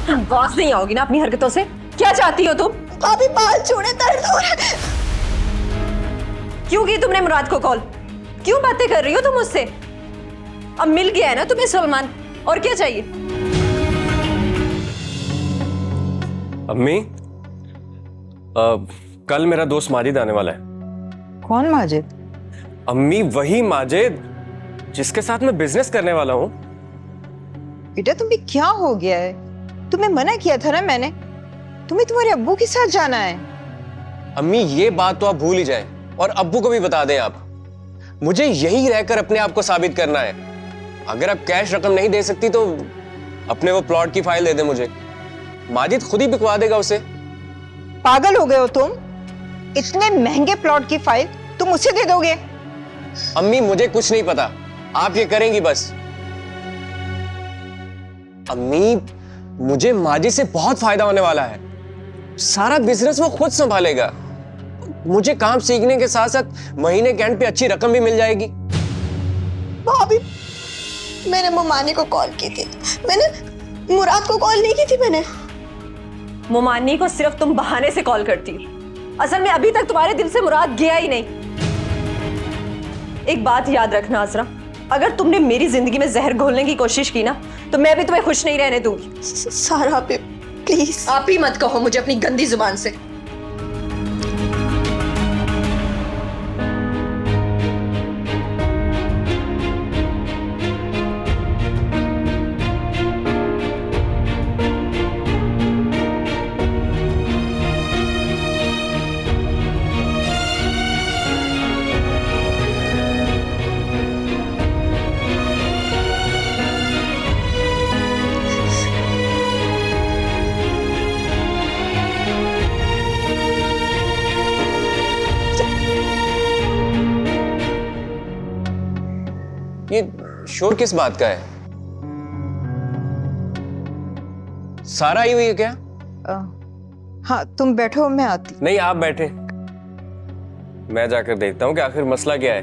Boss नहीं आओगी ना अपनी हरकतों से? क्या चाहती हो तुम? भाभी बाल छोड़े, दर्द हो रहा है। क्यों की तुमने मुराद को कॉल? क्यों बातें कर रही हो तुम मुझसे? अब मिल गया है ना तुम्हें सलमान, और क्या चाहिए? अम्मी, कल मेरा दोस्त माजिद आने वाला है। कौन माजिद? अम्मी, वही माजिद जिसके साथ मैं बिजनेस करने वाला हूँ। बेटा तुम्हें क्या हो गया है? तुम्हें मना किया था ना मैंने, तुम्हें तुम्हारे अब्बू के साथ जाना है। अम्मी, ये बात तो आप भूल ही जाएं और अब्बू को भी बता दें आप। मुझे यही रहकर अपने आप को साबित करना है। अगर आप कैश रकम नहीं दे सकती तो अपने वो प्लॉट की फाइल दे दे मुझे। माजिद खुद ही बिकवा देगा उसे। पागल हो गए हो तुम? इतने महंगे प्लॉट की फाइल तुम उसे दे दोगे? अम्मी, मुझे कुछ नहीं पता, आप ये करेंगी बस। अम्मी, मुझे माजिद से बहुत फायदा होने वाला है। सारा बिजनेस वो खुद संभालेगा। मुझे काम सीखने के साथ साथ महीने के एंड पे अच्छी रकम भी मिल जाएगी। भाभी, मैंने मोमानी को कॉल की थी, मैंने मुराद को कॉल नहीं की थी। मैंने मोमानी को सिर्फ तुम बहाने से कॉल करती हो। असल में अभी तक तुम्हारे दिल से मुराद गया ही नहीं। एक बात याद रखना अजरा, अगर तुमने मेरी जिंदगी में जहर घोलने की कोशिश की ना तो मैं भी तुम्हें खुश नहीं रहने दूंगी। सारा प्लीज। आप ही मत कहो मुझे अपनी गंदी जुबान से। ये शोर किस बात का है? सारा आई हुई है क्या? हाँ तुम बैठो, मैं आती। नहीं, आप बैठे, मैं जाकर देखता हूं कि आखिर मसला क्या है।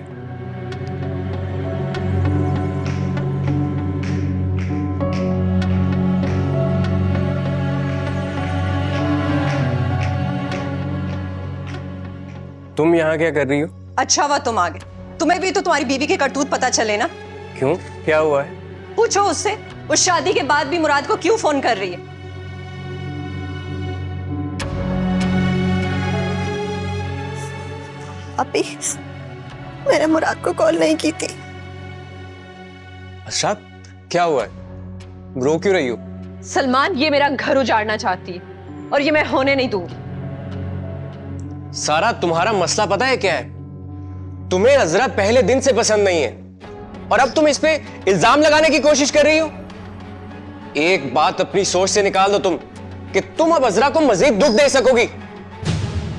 तुम यहां क्या कर रही हो? अच्छा हुआ तुम आ गए, तुम्हें भी तो तुम्हारी बीवी के करतूत पता चले ना। क्यों, क्या हुआ है? पूछो उससे, उस शादी के बाद भी मुराद को क्यों फोन कर रही है। अभी मैंने मुराद को कॉल नहीं की थी। अच्छा, क्या हुआ है? रो क्यों रही हो? सलमान, ये मेरा घर उजाड़ना चाहती है और ये मैं होने नहीं दूंगी। सारा, तुम्हारा मसला पता है क्या है? तुम्हें अजरा पहले दिन से पसंद नहीं है और अब तुम इस पे इल्जाम लगाने की कोशिश कर रही हो। एक बात अपनी सोच से निकाल दो तुम, कि तुम अब अजरा को मजीद दुख दे सकोगी।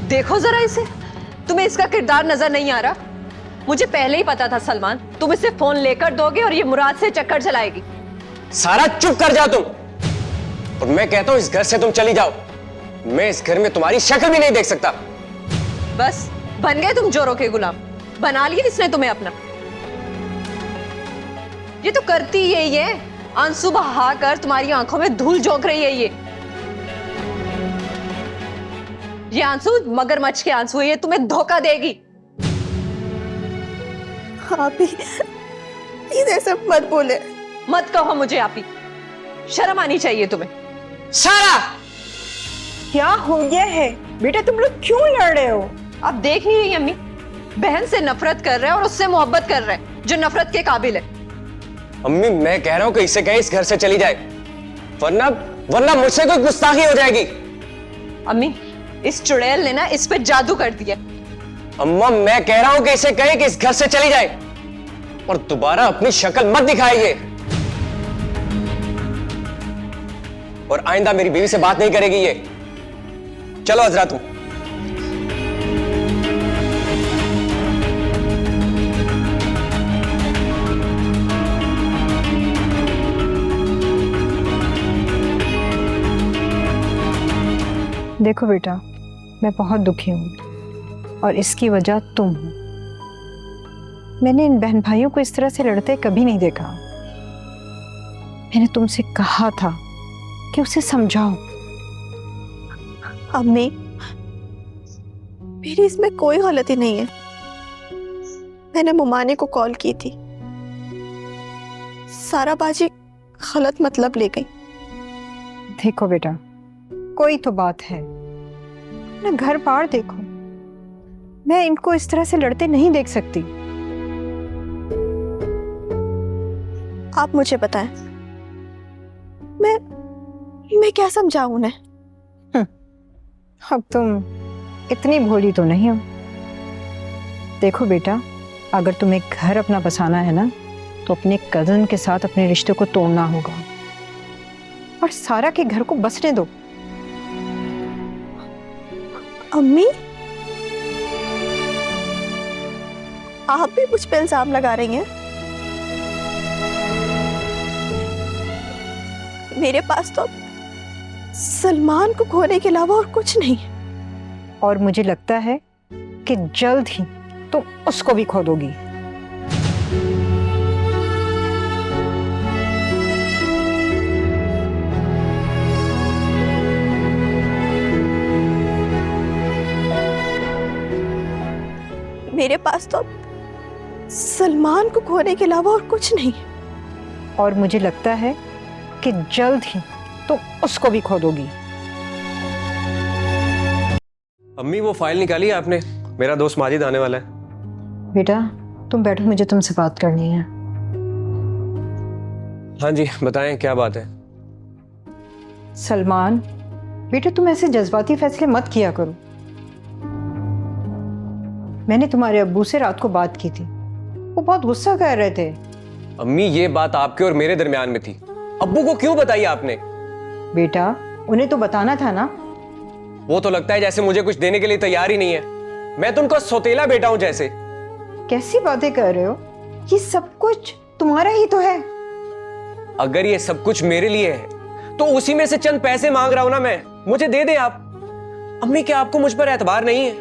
देखो जरा इसे, तुम्हें इसका किरदार नजर नहीं आ रहा? मुझे पहले ही पता था सलमान, तुम इसे फोन लेकर दोगे और ये मुराद से चक्कर चलाएगी। सारा, चुप कर जाओ तुम, और मैं कहता हूं इस घर से तुम चली जाओ। मैं इस घर में तुम्हारी शक्ल भी नहीं देख सकता। बस बन गए तुम जोरों के गुलाम, बना लिया इसने तुम्हें अपना। ये तो करती यही है, आंसू बहा कर तुम्हारी आंखों में धूल झोंक रही है। ये आंसू मगरमच्छ के आंसू है, ये तुम्हें धोखा देगी। अभी प्लीज ऐसा मत बोले। मत कहो मुझे आपी, शर्म आनी चाहिए तुम्हें। सारा, क्या हो गया है बेटा, तुम लोग क्यों लड़ रहे हो? आप देख नहीं रही अम्मी, बहन से नफरत कर रहा है और उससे मोहब्बत कर रहा है जो नफरत के काबिल है। अम्मी, मैं कह रहा हूं कि इससे कहे इस घर से चली जाए, वरना मुझसे कोई गुस्ताखी हो जाएगी। अम्मी, इस चुड़ैल ने ना इस पे जादू कर दिया। अम्मा, मैं कह रहा हूं कि इसे कहे कि इस घर से चली जाए और दोबारा अपनी शक्ल मत दिखाइए, और आइंदा मेरी बीवी से बात नहीं करेगी ये। चलो अजरा, तुम। देखो बेटा, मैं बहुत दुखी हूँ और इसकी वजह तुम हो। मैंने इन बहन भाइयों को इस तरह से लड़ते कभी नहीं देखा। मैंने तुमसे कहा था कि उसे समझाओ। अम्मी, मेरी इसमें कोई गलती नहीं है। मैंने मुमानी को कॉल की थी, सारा बाजी गलत मतलब ले गई। देखो बेटा, कोई तो बात है ना, घर बार देखो। मैं इनको इस तरह से लड़ते नहीं देख सकती। आप मुझे बताएं, मैं क्या समझाऊं उन्हें? अब तुम इतनी भोली तो नहीं हो। देखो बेटा, अगर तुम्हें घर अपना बसाना है ना, तो अपने कजन के साथ अपने रिश्ते को तोड़ना होगा और सारा के घर को बसने दो। अम्मी, आप भी मुझ पे इल्जाम लगा रही हैं? मेरे पास तो सलमान को खोने के अलावा और कुछ नहीं। और मुझे लगता है कि जल्द ही तुम उसको भी खो दोगी। मेरे पास तो सलमान को खोने के अलावा और कुछ नहीं। और मुझे लगता है कि जल्द ही तुम उसको भी खो दोगी। अम्मी वो फाइल निकाली आपने? मेरा दोस्त माजिद आने वाला है। बेटा तुम बैठो, मुझे तुमसे बात करनी है। हाँ जी बताएं, क्या बात है? सलमान बेटा, तुम ऐसे जज्बाती फैसले मत किया करो। मैंने तुम्हारे अब्बू से रात को बात की थी, वो बहुत गुस्सा कर रहे थे। अम्मी ये बात आपके और मेरे दरमियान में थी, अब्बू को क्यों बताई आपने? बेटा उन्हें तो बताना था ना। वो तो लगता है जैसे मुझे कुछ देने के लिए तैयार ही नहीं है। मैं तो उनका सौतेला बेटा हूं जैसे। कैसी बातें कर रहे हो? ये सब कुछ तुम्हारा ही तो है। अगर ये सब कुछ मेरे लिए है तो उसी में से चंद पैसे मांग रहा हूं ना मैं, मुझे दे दे आप। अम्मी क्या आपको मुझ पर एतबार नहीं है?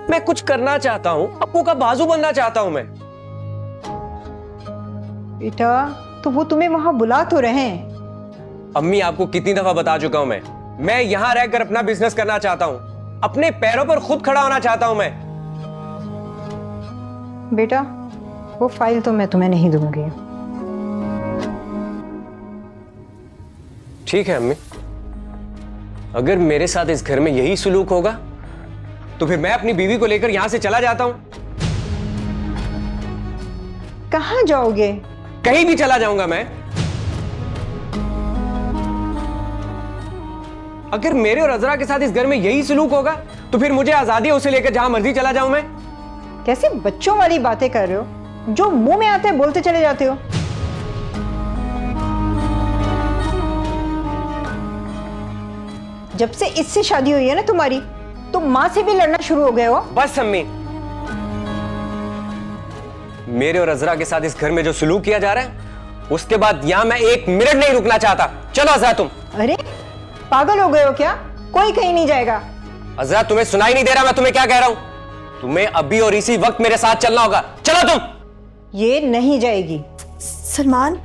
मैं कुछ करना चाहता हूं, अब्बू का बाजू बनना चाहता हूं मैं। बेटा तो वो तुम्हें वहां बुला तो रहे हैं। अम्मी आपको कितनी दफा बता चुका हूं मैं यहां रहकर अपना बिजनेस करना चाहता हूं, अपने पैरों पर खुद खड़ा होना चाहता हूं मैं। बेटा वो फाइल तो मैं तुम्हें नहीं दूंगी। ठीक है अम्मी, अगर मेरे साथ इस घर में यही सुलूक होगा तो फिर मैं अपनी बीवी को लेकर यहां से चला जाता हूं। कहां जाओगे? कहीं भी चला जाऊंगा मैं। अगर मेरे और अजरा के साथ इस घर में यही सुलूक होगा तो फिर मुझे आजादी है उसे लेकर जहां मर्जी चला जाऊं मैं। कैसे बच्चों वाली बातें कर रहे हो, जो मुंह में आते हैं बोलते चले जाते हो। जब से इससे शादी हुई है ना तुम्हारी, तो मां से भी लड़ना शुरू हो गए हो। बस अम्मी, मेरे और अजरा के साथ इस घर में जो सुलूक किया जा रहा है उसके बाद यहां मैं एक मिनट नहीं रुकना चाहता। चलो अजरा तुम। अरे पागल हो गए हो क्या? कोई कहीं नहीं जाएगा। अजरा तुम्हें सुनाई नहीं दे रहा मैं तुम्हें क्या कह रहा हूं? तुम्हें अभी और इसी वक्त मेरे साथ चलना होगा। चलो तुम। ये नहीं जाएगी। सलमान,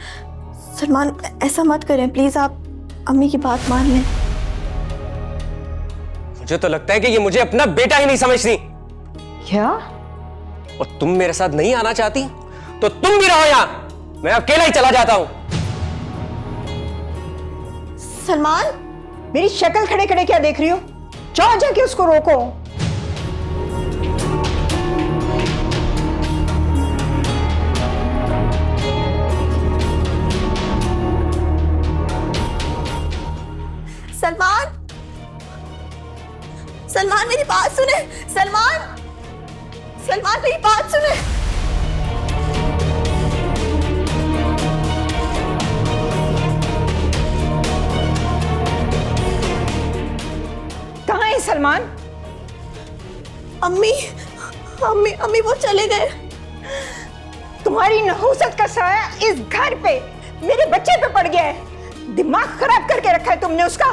सलमान ऐसा मत करें प्लीज, आप अम्मी की बात मान लें। मुझे तो लगता है कि ये मुझे अपना बेटा ही नहीं समझती। क्या? और तुम मेरे साथ नहीं आना चाहती तो तुम भी रहो यहां, मैं अकेला ही चला जाता हूं। सलमान, मेरी शक्ल खड़े खड़े क्या देख रही हो? जाओ जाके उसको रोको। सलमान, सलमान मेरी बात सुने। सलमान, सलमान मेरी बात सुने। कहाँ है सलमान? अम्मी, अम्मी, अम्मी वो चले गए। तुम्हारी नहुसत का साया इस घर पे मेरे बच्चे पे पड़ गया है। दिमाग खराब करके रखा है तुमने उसका।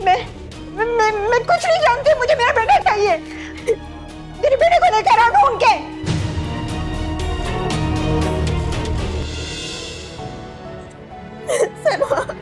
मैं कुछ नहीं जानती, मुझे मेरा बेटा चाहिए। मेरे बेटे को लेकर आओ ढूंढ के। सलमान,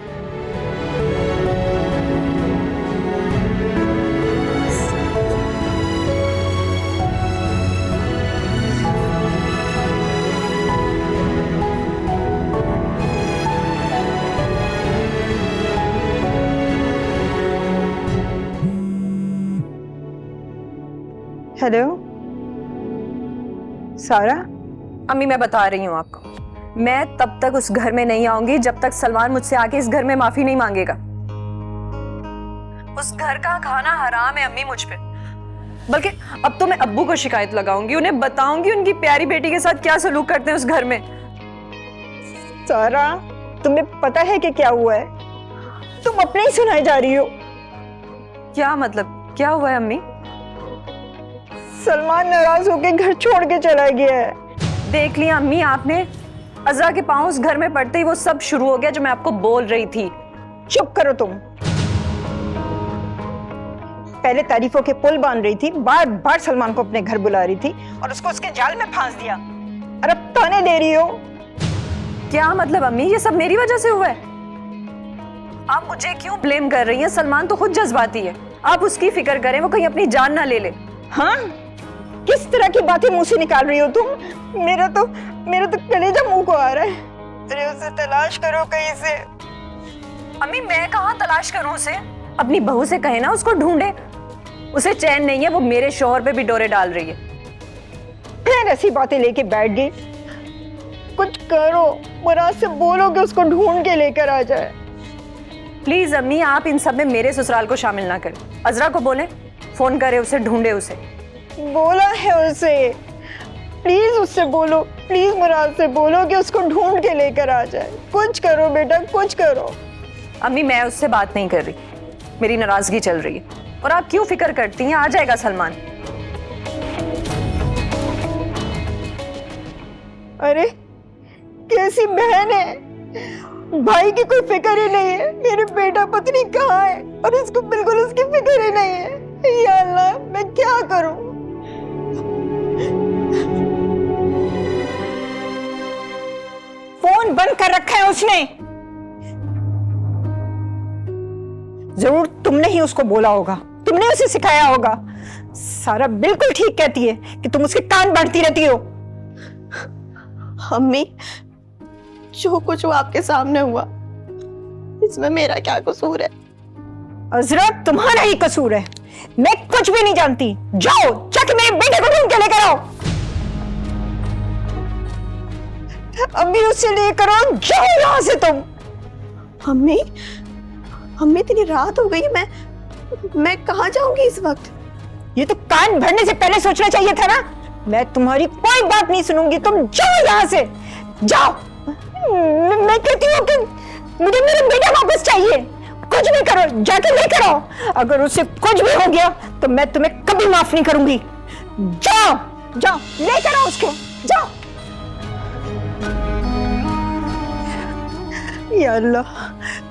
हेलो सारा। अम्मी मैं बता रही हूँ आपको, मैं तब तक उस घर में नहीं आऊंगी जब तक सलमान मुझसे आके इस घर में माफी नहीं मांगेगा। उस घर का खाना हराम है अम्मी मुझ पे। बल्कि अब तो मैं अब्बू को शिकायत लगाऊंगी, उन्हें बताऊंगी उनकी प्यारी बेटी के साथ क्या सलूक करते हैं उस घर में। सारा तुम्हें पता है कि क्या हुआ है? तुम अपने ही सुनाई जा रही हो। क्या मतलब, क्या हुआ है अम्मी? सलमान नाराज होकर घर छोड़ के चला गया है। देख लिया अम्मी आपने, अज़रा के पांव उस घर में पड़ते ही वो सब शुरू हो गया जो मैं आपको बोल रही थी। चुप करो तुम। पहले तारीफों के पुल बांध रही थी, बार बार सलमान को अपने घर बुला रही थी और उसको उसके जाल में फांस दिया, और अब ताने दे रही हो। क्या मतलब अम्मी, ये सब मेरी वजह से हुआ है? आप मुझे क्यों ब्लेम कर रही हैं? सलमान तो खुद जज्बाती है, आप उसकी फिक्र करें, वो कहीं अपनी जान ना ले ले। हाँ, किस तरह की बातें मुंह से निकाल रही हो तुम? मेरा तो कलेजा मुंह को आ रहा है। अरे उसे तलाश करो कहीं से। अम्मी मैं कहाँ तलाश करूं उसे? अपनी बहू से कहे ना उसको ढूंढे। उसे चैन नहीं है, वो मेरे शौहर पे भी डोरे डाल रही है। फिर ऐसी बातें लेके बैठ गई। कुछ करो, मुराद से बोलो कि उसको ढूंढ के लेकर आ जाए। प्लीज अम्मी आप इन सब में मेरे ससुराल को शामिल ना करें। अज़रा को बोले फोन करे उसे, ढूंढे उसे। बोला है उसे, प्लीज उससे बोलो, प्लीज मुराद से बोलो कि उसको ढूंढ के लेकर आ जाए। कुछ करो बेटा, कुछ करो। अम्मी मैं उससे बात नहीं कर रही, मेरी नाराजगी चल रही है। और आप क्यों फिक्र करती हैं? आ जाएगा सलमान। अरे कैसी बहन है, भाई की कोई फिक्र ही नहीं है। मेरे बेटा पत्नी कहाँ है और इसको बिल्कुल उसकी फिक्र ही नहीं है। या अल्लाह, मैं क्या करूं? फोन बंद कर रखा है उसने। जरूर तुमने ही उसको बोला होगा, तुमने उसे सिखाया होगा। सारा बिल्कुल ठीक कहती है कि तुम उसके कान बांटती रहती हो। अम्मी, जो कुछ वो आपके सामने हुआ, इसमें मेरा क्या कसूर है? अज़रा तुम्हारा ही कसूर है, मैं कुछ भी नहीं जानती। जाओ जाके मेरे बेटे को ढूंढ के लेकर आओ। अभी उसे लेकर आओ, जाओ यहां से तुम। अम्मी, अम्मी इतनी रात हो गई, मैं कहाँ जाऊंगी इस वक्त? ये तो कान भरने से पहले सोचना चाहिए था ना। मैं तुम्हारी कोई बात नहीं सुनूंगी, तुम जाओ यहां से, जाओ। मैं कहती हूँ कि मुझे मेरा बेटा वापस चाहिए। कुछ भी करो, जाके लेकर आओ। अगर उससे कुछ भी हो गया तो मैं तुम्हें कभी माफ नहीं करूंगी। जाओ जाओ, लेकर आओ उसको, जाओ। या अल्लाह,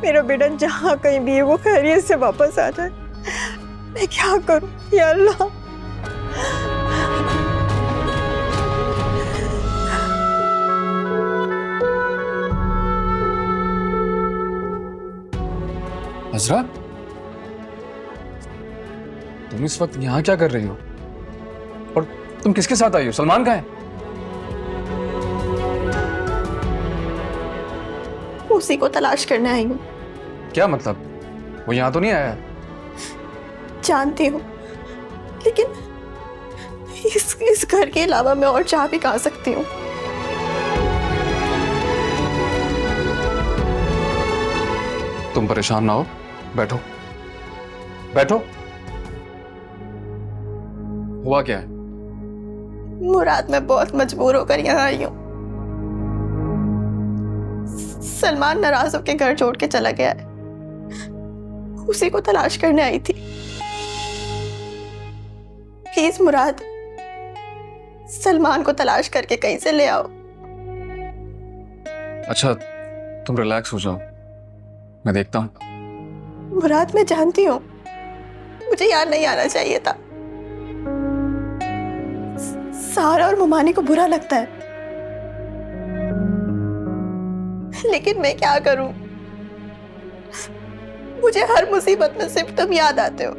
मेरा बेटा जहाँ कहीं भी है वो खैरियत से वापस आ जाए। मैं क्या करूं या अल्लाह। अज़रा, तुम इस वक्त यहाँ क्या कर रही हो? और तुम किसके साथ आई हो? सलमान कहाँ है? उसी को तलाश करने आई हूँ। क्या मतलब? वो यहाँ तो नहीं आया? जानती हूँ, लेकिन इस घर के अलावा मैं और जा भी कहाँ सकती हूँ? तुम परेशान ना हो, बैठो बैठो। हुआ क्या है? मुराद, मैं बहुत मजबूर होकर यहाँ आई हूँ। सलमान नाराज होकर घर छोड़ के चला गया है, उसी को तलाश करने आई थी। प्लीज मुराद, सलमान को तलाश करके कहीं से ले आओ। अच्छा, तुम रिलैक्स हो जाओ, मैं देखता हूँ। मुराद, मैं जानती हूँ मुझे यहाँ नहीं आना चाहिए था। सारा और मुमानी को बुरा लगता है, लेकिन मैं क्या करूं? मुझे हर मुसीबत में सिर्फ तुम याद आते हो।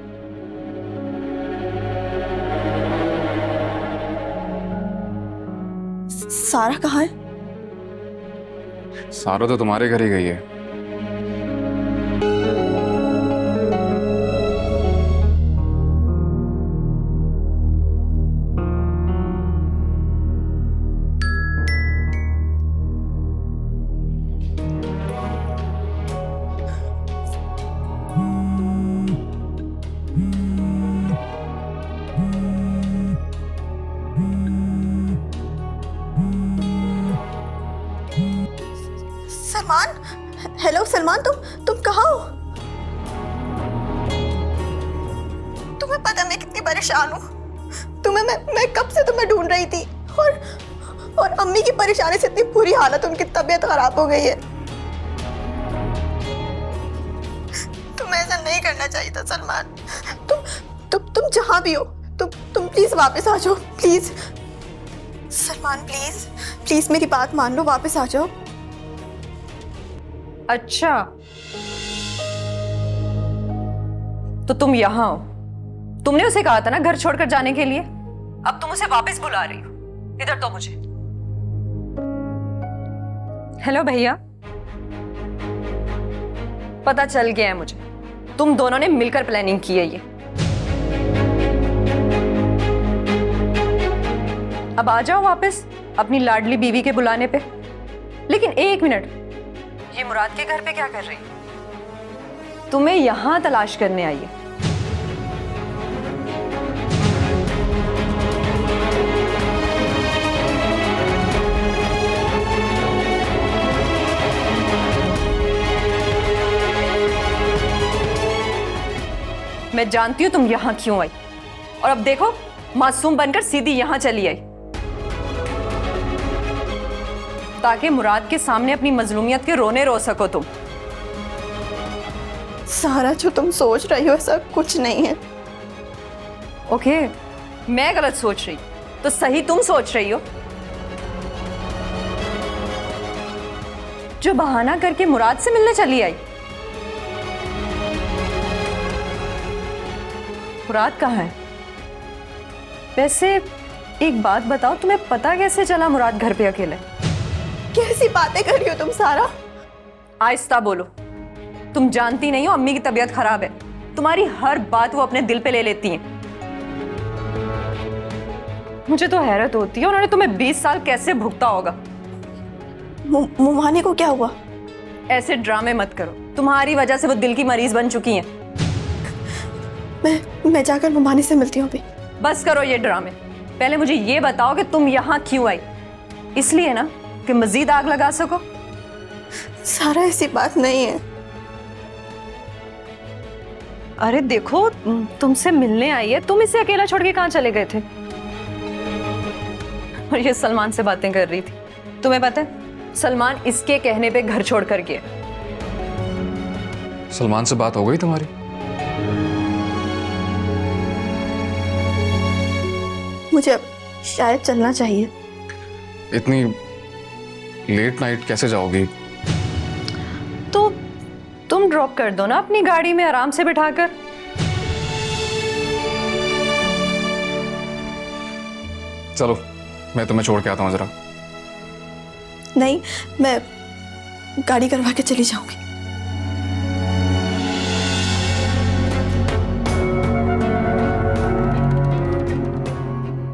सारा कहाँ है? सारा तो तुम्हारे घर ही गई है। हेलो सलमान, तुम कहाँ हो? तुम्हें पता मैं कितनी परेशान हूँ। मैं कब से तुम्हें ढूंढ रही थी, और अम्मी की परेशानी से इतनी बुरी हालत, उनकी तबीयत खराब हो गई है। तुम्हें ऐसा नहीं करना चाहिए था सलमान। तुम जहां भी हो, तुम प्लीज वापस आ जाओ, प्लीज सलमान, प्लीज प्लीज मेरी बात मान लो, वापस आ जाओ। अच्छा, तो तुम यहां हो। तुमने उसे कहा था ना घर छोड़कर जाने के लिए, अब तुम उसे वापस बुला रही हो। इधर तो मुझे। हेलो भैया, पता चल गया है मुझे, तुम दोनों ने मिलकर प्लानिंग की है ये। अब आ जाओ वापस अपनी लाडली बीवी के बुलाने पे। लेकिन एक मिनट, ये मुराद के घर पे क्या कर रही है? तुम्हें यहां तलाश करने आई है। मैं जानती हूं तुम यहां क्यों आई, और अब देखो मासूम बनकर सीधी यहां चली आई, ताकि मुराद के सामने अपनी मजलूमियत के रोने रो सको तुम। सारा जो तुम सोच रही हो ऐसा कुछ नहीं है। ओके, मैं गलत सोच रही तो सही तुम सोच रही हो। जो बहाना करके मुराद से मिलने चली आई। मुराद कहाँ है? वैसे एक बात बताओ, तुम्हें पता कैसे चला मुराद घर पे अकेले? कैसी बातें कर रही हो तुम सारा? आहिस्ता बोलो। तुम जानती नहीं हो अम्मी की तबीयत खराब है, तुम्हारी हर बात वो अपने दिल पे ले लेती हैं। मुझे तो हैरत होती है उन्होंने तुम्हें 20 साल कैसे भुगता होगा। मुमाने को क्या हुआ? ऐसे ड्रामे मत करो, तुम्हारी वजह से वो दिल की मरीज बन चुकी हैं। मैं जाकर मुमाने से मिलती हूँ अभी। बस करो ये ड्रामे, पहले मुझे ये बताओ कि तुम यहाँ क्यों आई? इसलिए ना कि मजीद आग लगा सको? सारा ऐसी बात नहीं है। अरे देखो, तुमसे मिलने आई है, तुम इसे अकेला छोड़ के कहाँ चले गए थे? और ये सलमान से बातें कर रही थी। तुम्हें पता है सलमान इसके कहने पे घर छोड़ कर गया। सलमान से बात हो गई तुम्हारी? मुझे अब शायद चलना चाहिए। इतनी लेट नाइट कैसे जाओगी? तो तुम ड्रॉप कर दो ना अपनी गाड़ी में आराम से बिठाकर। चलो मैं तुम्हें छोड़ के आता हूँ जरा। नहीं, मैं गाड़ी करवा के चली जाऊंगी।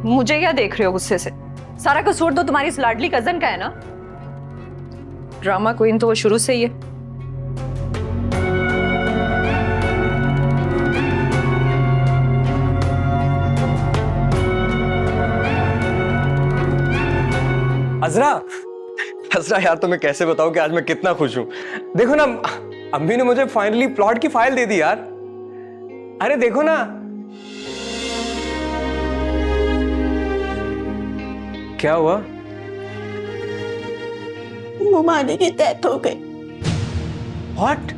मुझे क्या देख रहे हो गुस्से से? सारा कसूर तो तुम्हारी इस लाडली कजन का है ना। ड्रामा क्वीन तो वो शुरू से ही है। अजरा यार, तुम्हें कैसे बताऊं कि आज मैं कितना खुश हूं। देखो ना, अम्मी ने मुझे फाइनली प्लॉट की फाइल दे दी यार। अरे देखो ना। क्या हुआ? मुमाने की डेथ हो गई। व्हाट?